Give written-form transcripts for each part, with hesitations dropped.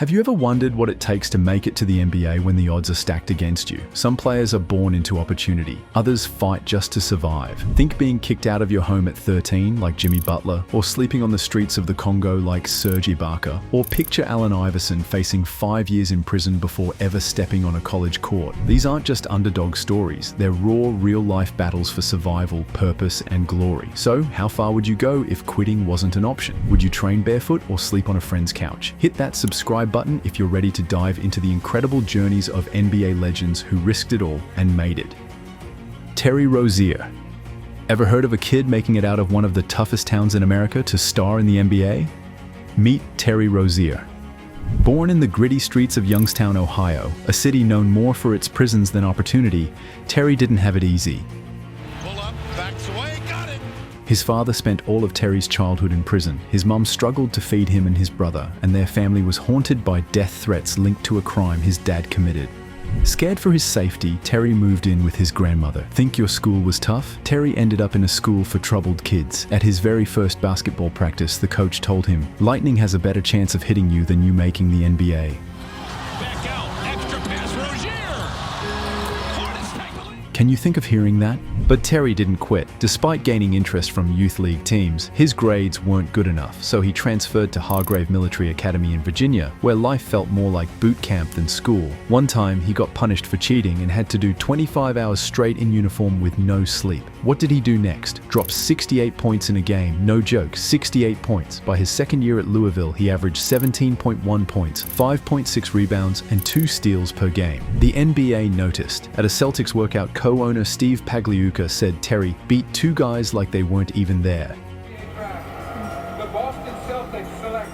Have you ever wondered what it takes to make it to the NBA when the odds are stacked against you? Some players are born into opportunity. Others fight just to survive. Think being kicked out of your home at 13, like Jimmy Butler, or sleeping on the streets of the Congo like Serge Ibaka, or picture Allen Iverson facing 5 years in prison before ever stepping on a college court. These aren't just underdog stories. They're raw, real-life battles for survival, purpose, and glory. So, how far would you go if quitting wasn't an option? Would you train barefoot or sleep on a friend's couch? Hit that subscribe button if you're ready to dive into the incredible journeys of NBA legends who risked it all and made it. Terry Rozier. Ever heard of a kid making it out of one of the toughest towns in America to star in the NBA? Meet Terry Rozier. Born in the gritty streets of Youngstown, Ohio, a city known more for its prisons than opportunity, Terry didn't have it easy. His father spent all of Terry's childhood in prison. His mum struggled to feed him and his brother, and their family was haunted by death threats linked to a crime his dad committed. Scared for his safety, Terry moved in with his grandmother. Think your school was tough? Terry ended up in a school for troubled kids. At his very first basketball practice, the coach told him, "Lightning has a better chance of hitting you than you making the NBA." Can you think of hearing that? But Terry didn't quit. Despite gaining interest from youth league teams, his grades weren't good enough, so he transferred to Hargrave Military Academy in Virginia, where life felt more like boot camp than school. One time, he got punished for cheating and had to do 25 hours straight in uniform with no sleep. What did he do next? Drop 68 points in a game. No joke, 68 points. By his second year at Louisville, he averaged 17.1 points, 5.6 rebounds, and 2 steals per game. The NBA noticed. At a Celtics workout, co-owner Steve Pagliuca said Terry beat 2 guys like they weren't even there. The Boston Celtics select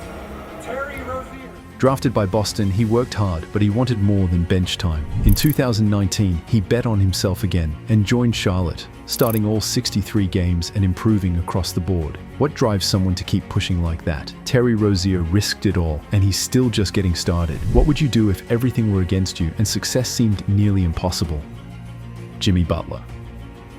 Terry Rozier. Drafted by Boston, he worked hard, but he wanted more than bench time. In 2019, he bet on himself again and joined Charlotte, starting all 63 games and improving across the board. What drives someone to keep pushing like that? Terry Rozier risked it all, and he's still just getting started. What would you do if everything were against you and success seemed nearly impossible? Jimmy Butler.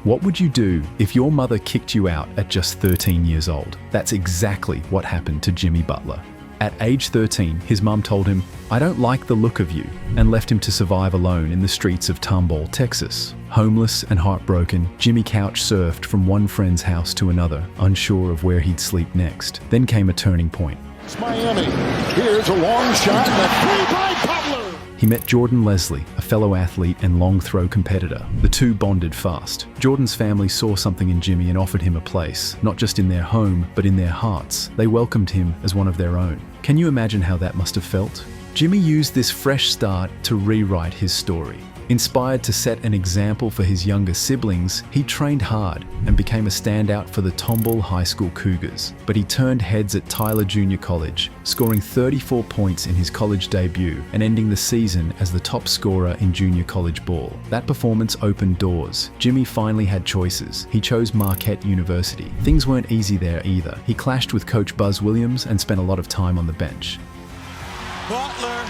What would you do if your mother kicked you out at just 13 years old? That's exactly what happened to Jimmy Butler. At age 13, his mum told him, "I don't like the look of you," and left him to survive alone in the streets of Tomball, Texas. Homeless and heartbroken, Jimmy couch surfed from one friend's house to another, unsure of where he'd sleep next. Then came a turning point. It's Miami. Here's a long shot and a three by Butler. He met Jordan Leslie, a fellow athlete and long throw competitor. The two bonded fast. Jordan's family saw something in Jimmy and offered him a place, not just in their home, but in their hearts. They welcomed him as one of their own. Can you imagine how that must have felt? Jimmy used this fresh start to rewrite his story. Inspired to set an example for his younger siblings, he trained hard and became a standout for the Tomball High School Cougars. But he turned heads at Tyler Junior College, scoring 34 points in his college debut and ending the season as the top scorer in junior college ball. That performance opened doors. Jimmy finally had choices. He chose Marquette University. Things weren't easy there either. He clashed with coach Buzz Williams and spent a lot of time on the bench. Butler,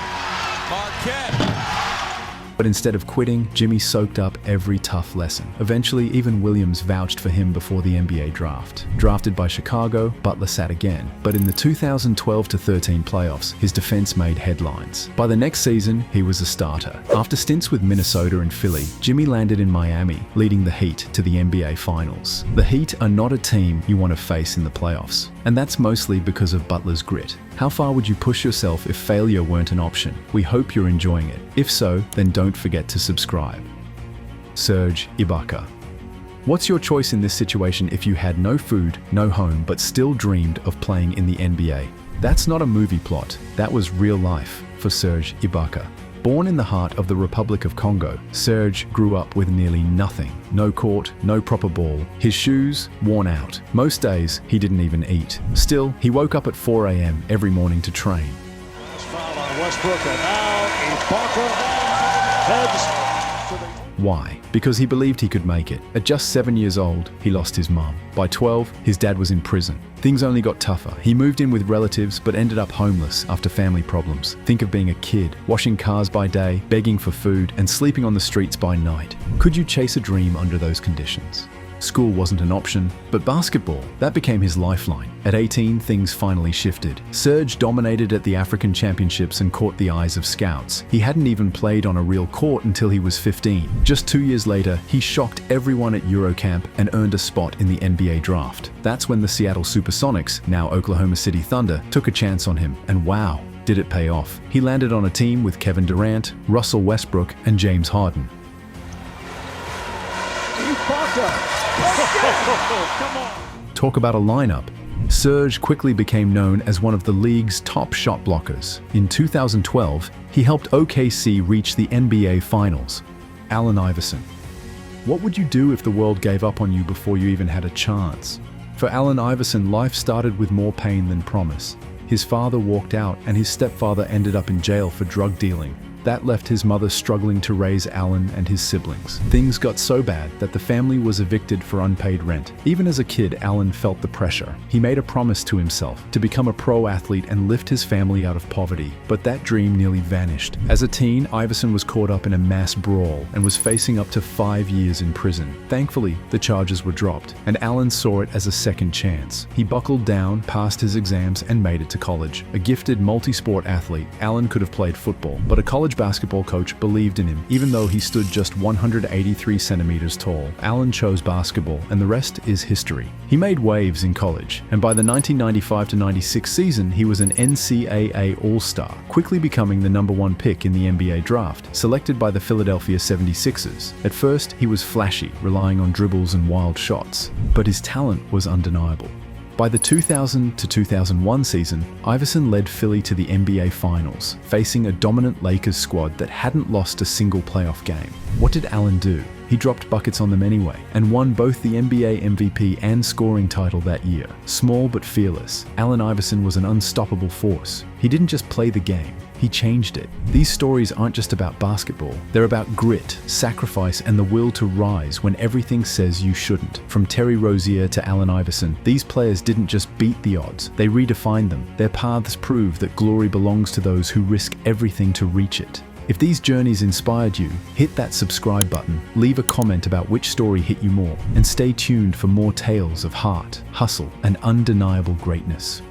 Marquette. But instead of quitting, Jimmy soaked up every tough lesson. Eventually, even Williams vouched for him before the NBA draft. Drafted by Chicago, Butler sat again. But in the 2012-13 playoffs, his defense made headlines. By the next season, he was a starter. After stints with Minnesota and Philly, Jimmy landed in Miami, leading the Heat to the NBA Finals. The Heat are not a team you want to face in the playoffs. And that's mostly because of Butler's grit. How far would you push yourself if failure weren't an option? We hope you're enjoying it. If so, then don't forget to subscribe. Serge Ibaka. What's your choice in this situation if you had no food, no home, but still dreamed of playing in the NBA? That's not a movie plot. That was real life for Serge Ibaka. Born in the heart of the Republic of Congo, Serge grew up with nearly nothing. No court, no proper ball. His shoes worn out. Most days, he didn't even eat. Still, he woke up at 4 a.m. every morning to train. Foul on Westbrook, and now Ibaka heads to the... Why? Because he believed he could make it. At just 7 years old, he lost his mum. By 12, his dad was in prison. Things only got tougher. He moved in with relatives but ended up homeless after family problems. Think of being a kid, washing cars by day, begging for food, and sleeping on the streets by night. Could you chase a dream under those conditions? School wasn't an option, but basketball, that became his lifeline. At 18, things finally shifted. Serge dominated at the African Championships and caught the eyes of scouts. He hadn't even played on a real court until he was 15. Just 2 years later, he shocked everyone at Eurocamp and earned a spot in the NBA draft. That's when the Seattle Supersonics, now Oklahoma City Thunder, took a chance on him, and wow, did it pay off. He landed on a team with Kevin Durant, Russell Westbrook, and James Harden. Talk about a lineup. Serge quickly became known as one of the league's top shot blockers. In 2012, he helped OKC reach the NBA Finals. Allen Iverson. What would you do if the world gave up on you before you even had a chance? For Allen Iverson, life started with more pain than promise. His father walked out and his stepfather ended up in jail for drug dealing. That left his mother struggling to raise Allen and his siblings. Things got so bad that the family was evicted for unpaid rent. Even as a kid, Allen felt the pressure. He made a promise to himself to become a pro athlete and lift his family out of poverty, but that dream nearly vanished. As a teen, Iverson was caught up in a mass brawl and was facing up to 5 years in prison. Thankfully, the charges were dropped, and Allen saw it as a second chance. He buckled down, passed his exams, and made it to college. A gifted multi-sport athlete, Allen could have played football, but a college basketball coach believed in him. Even though he stood just 183 centimeters tall, Allen chose basketball, and the rest is history. He made waves in college, and by the 1995-96 season, he was an NCAA All-Star, quickly becoming the #1 pick in the NBA draft, selected by the Philadelphia 76ers. At first, he was flashy, relying on dribbles and wild shots, but his talent was undeniable. By the 2000 to 2001 season, Iverson led Philly to the NBA Finals, facing a dominant Lakers squad that hadn't lost a single playoff game. What did Allen do? He dropped buckets on them anyway, and won both the NBA MVP and scoring title that year. Small but fearless, Allen Iverson was an unstoppable force. He didn't just play the game, he changed it. These stories aren't just about basketball, they're about grit, sacrifice, and the will to rise when everything says you shouldn't. From Terry Rozier to Allen Iverson, these players didn't just beat the odds, they redefined them. Their paths prove that glory belongs to those who risk everything to reach it. If these journeys inspired you, hit that subscribe button, leave a comment about which story hit you more, and stay tuned for more tales of heart, hustle, and undeniable greatness.